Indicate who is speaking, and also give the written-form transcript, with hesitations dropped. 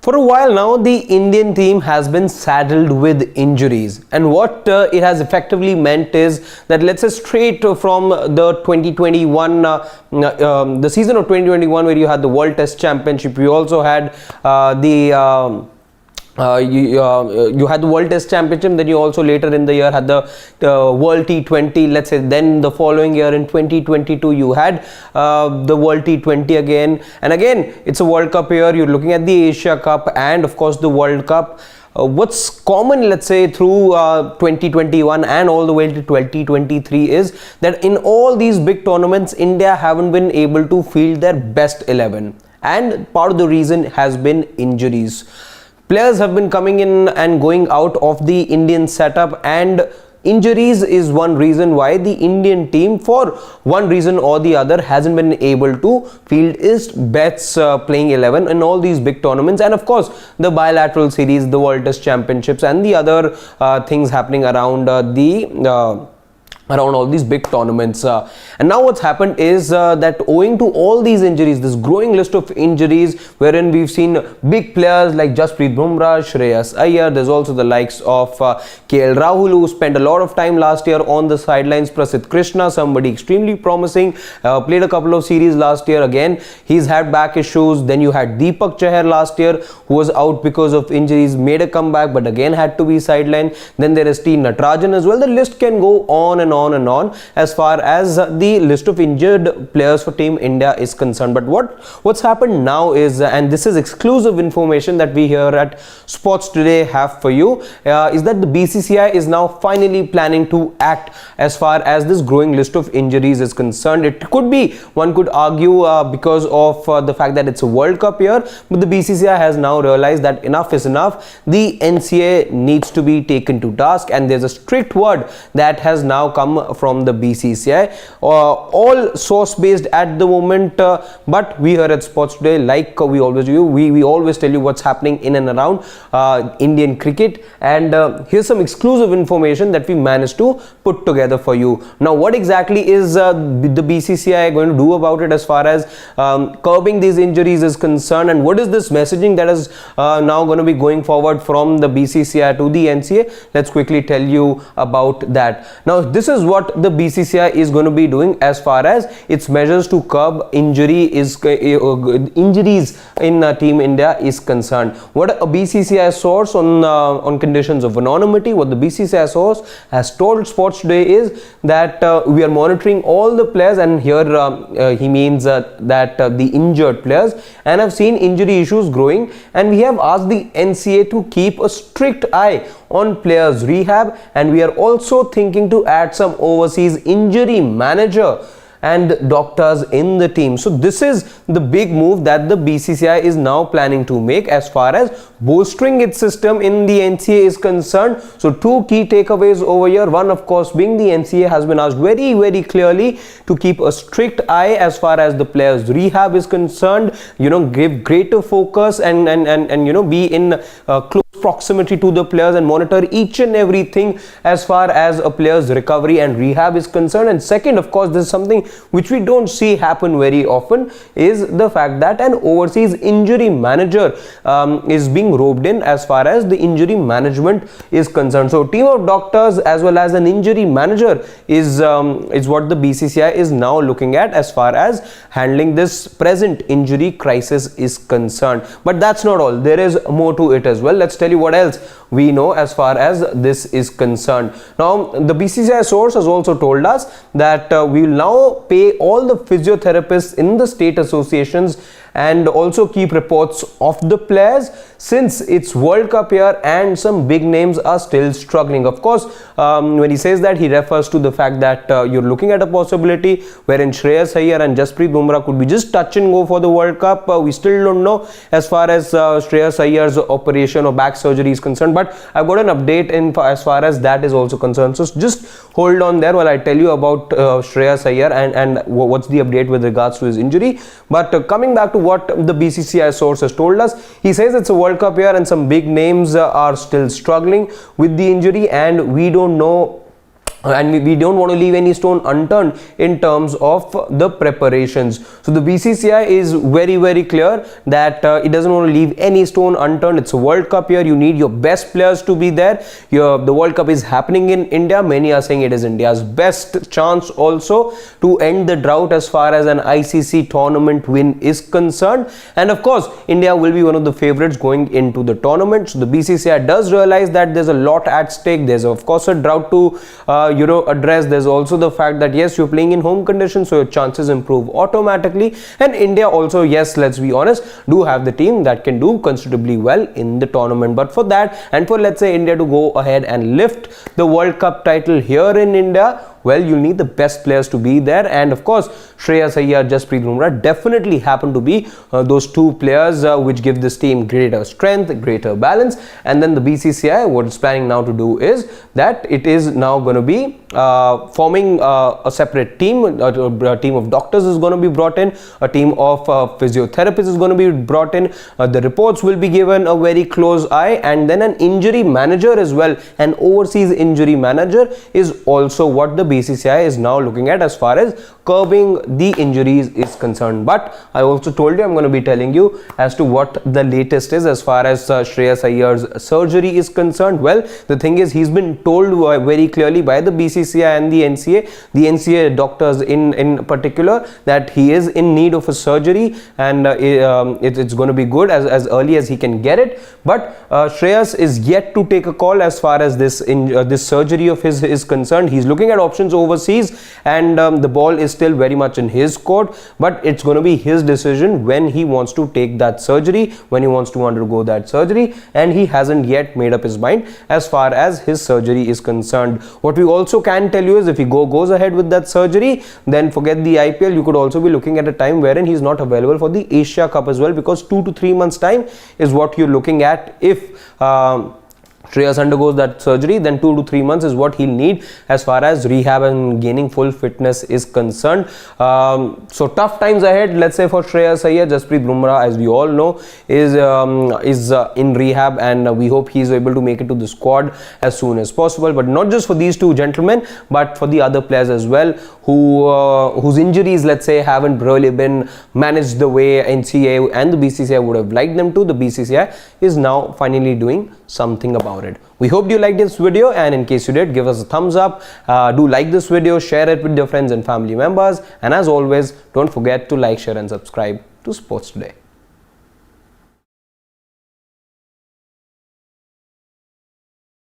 Speaker 1: For a while now, the Indian team has been saddled with injuries, and what it has effectively meant is that, let's say, straight from the 2021, the season of 2021, where you had the World Test Championship, you also had you had the World Test Championship, then you also later in the year had the World T20, let's say. Then the following year in 2022 you had the World T20 again, and again it's a World Cup year. You're looking at the Asia Cup and of course the World Cup. What's common, let's say, through 2021 and all the way to 2023 is that in all these big tournaments, India haven't been able to field their best 11, and part of the reason has been injuries. Players have been coming in and going out of the Indian setup, and injuries is one reason why the Indian team, for one reason or the other, hasn't been able to field its best playing 11 in all these big tournaments, and of course the bilateral series, the World Test Championships, and the other things happening around around all these big tournaments. And now what's happened is that owing to all these injuries, this growing list of injuries, wherein we've seen big players like Jasprit Bumrah, Shreyas Iyer, there's also the likes of KL Rahul, who spent a lot of time last year on the sidelines, Prasidh Krishna, somebody extremely promising, played a couple of series last year, again he's had back issues. Then you had Deepak Chahar last year, who was out because of injuries, made a comeback but again had to be sidelined. Then there is T Natarajan as well. The list can go on and on as far as the list of injured players for Team India is concerned. But what's happened now is, and this is exclusive information that we here at Sports Today have for you, is that the BCCI is now finally planning to act as far as this growing list of injuries is concerned. It could be, one could argue, because of the fact that it's a World Cup year, but the BCCI has now realized that enough is enough. The NCA needs to be taken to task, and there's a strict word that has now come from the BCCI, all source based at the moment, but we here at Sports Today, like we always do, we always tell you what's happening in and around Indian cricket, and here's some exclusive information that we managed to put together for you. Now, what exactly is the BCCI going to do about it as far as curbing these injuries is concerned, and what is this messaging that is now going to be going forward from the BCCI to the NCA? Let's quickly tell you about that. Now, this is what the BCCI is going to be doing as far as its measures to curb injuries in Team India is concerned. What a BCCI source on conditions of anonymity, what the BCCI source has told Sports Today is that we are monitoring all the players, and here he means that the injured players, and have seen injury issues growing, and we have asked the NCA to keep a strict eye on players' rehab, and we are also thinking to add some overseas injury manager and doctors in the team. So this is the big move that the BCCI is now planning to make as far as bolstering its system in the NCA is concerned. So two key takeaways over here. One, of course, being the NCA has been asked very, very clearly to keep a strict eye as far as the players' rehab is concerned, give greater focus and be in close proximity to the players and monitor each and everything as far as a player's recovery and rehab is concerned. And second, of course, this is something which we don't see happen very often, is the fact that an overseas injury manager is being roped in as far as the injury management is concerned. So team of doctors as well as an injury manager is what the BCCI is now looking at as far as handling this present injury crisis is concerned. But that's not all. There is more to it as well. Let's tell you what else we know as far as this is concerned. Now, the BCCI source has also told us that we will now pay all the physiotherapists in the state associations and also keep reports of the players, since it's World Cup year and some big names are still struggling. Of course, when he says that, he refers to the fact that you're looking at a possibility wherein Shreyas Iyer and Jasprit Bumrah could be just touch and go for the World Cup. We still don't know as far as Shreyas Iyer's operation or back surgery is concerned, but I've got an update as far as that is also concerned. So just hold on there while I tell you about Shreyas Iyer and what's the update with regards to his injury. But coming back to what the BCCI source has told us, he says it's a World Cup year and some big names are still struggling with the injury, and we don't know and we don't want to leave any stone unturned in terms of the preparations. So the BCCI is very clear that it doesn't want to leave any stone unturned. It's a World Cup year. You need your best players to be there. The World Cup is happening in India. Many are saying it is India's best chance also to end the drought as far as an ICC tournament win is concerned. And of course, India will be one of the favorites going into the tournament. So the BCCI does realize that there's a lot at stake. There's of course a drought to address. There's also the fact that yes, you're playing in home conditions, so your chances improve automatically. And India also, yes, let's be honest, do have the team that can do considerably well in the tournament. But for that, and for let's say India to go ahead and lift the World Cup title here in India, well, you'll need the best players to be there. And of course, Shreyas Iyer, Jasprit Bumrah definitely happen to be those two players which give this team greater strength, greater balance. And then the BCCI, what it's planning now to do is that it is now going to be forming a separate team. A team of doctors is going to be brought in, a team of physiotherapists is going to be brought in. The reports will be given a very close eye, and then an injury manager as well, an overseas injury manager is also what the BCCI is now looking at as far as curbing the injuries is concerned. But I also told you I'm going to be telling you as to what the latest is as far as Shreyas Iyer's surgery is concerned. Well, the thing is, he's been told very clearly by the BCCI and the NCA doctors in particular, that he is in need of a surgery, and it's going to be good as early as he can get it. But Shreyas is yet to take a call as far as this surgery of his is concerned. He's looking at options overseas, and the ball is still very much in his court, but it's going to be his decision when he wants to take that surgery, when he wants to undergo that surgery, and he hasn't yet made up his mind as far as his surgery is concerned. What we also can tell you is, if he goes ahead with that surgery, then forget the IPL. You could also be looking at a time wherein he's not available for the Asia Cup as well, because 2 to 3 months time is what you're looking at. If Shreyas undergoes that surgery, then 2 to 3 months is what he'll need as far as rehab and gaining full fitness is concerned. So tough times ahead, let's say, for Shreyas Iyer. Jasprit Bumrah, as we all know, is in rehab, and we hope he's able to make it to the squad as soon as possible. But not just for these two gentlemen, but for the other players as well, whose injuries, let's say, haven't really been managed the way NCA and the BCCI would have liked them to. The BCCI is now finally doing something about it. We hope you liked this video, and in case you did, give us a thumbs up. Do like this video, share it with your friends and family members, and as always, don't forget to like, share and subscribe to Sports Today.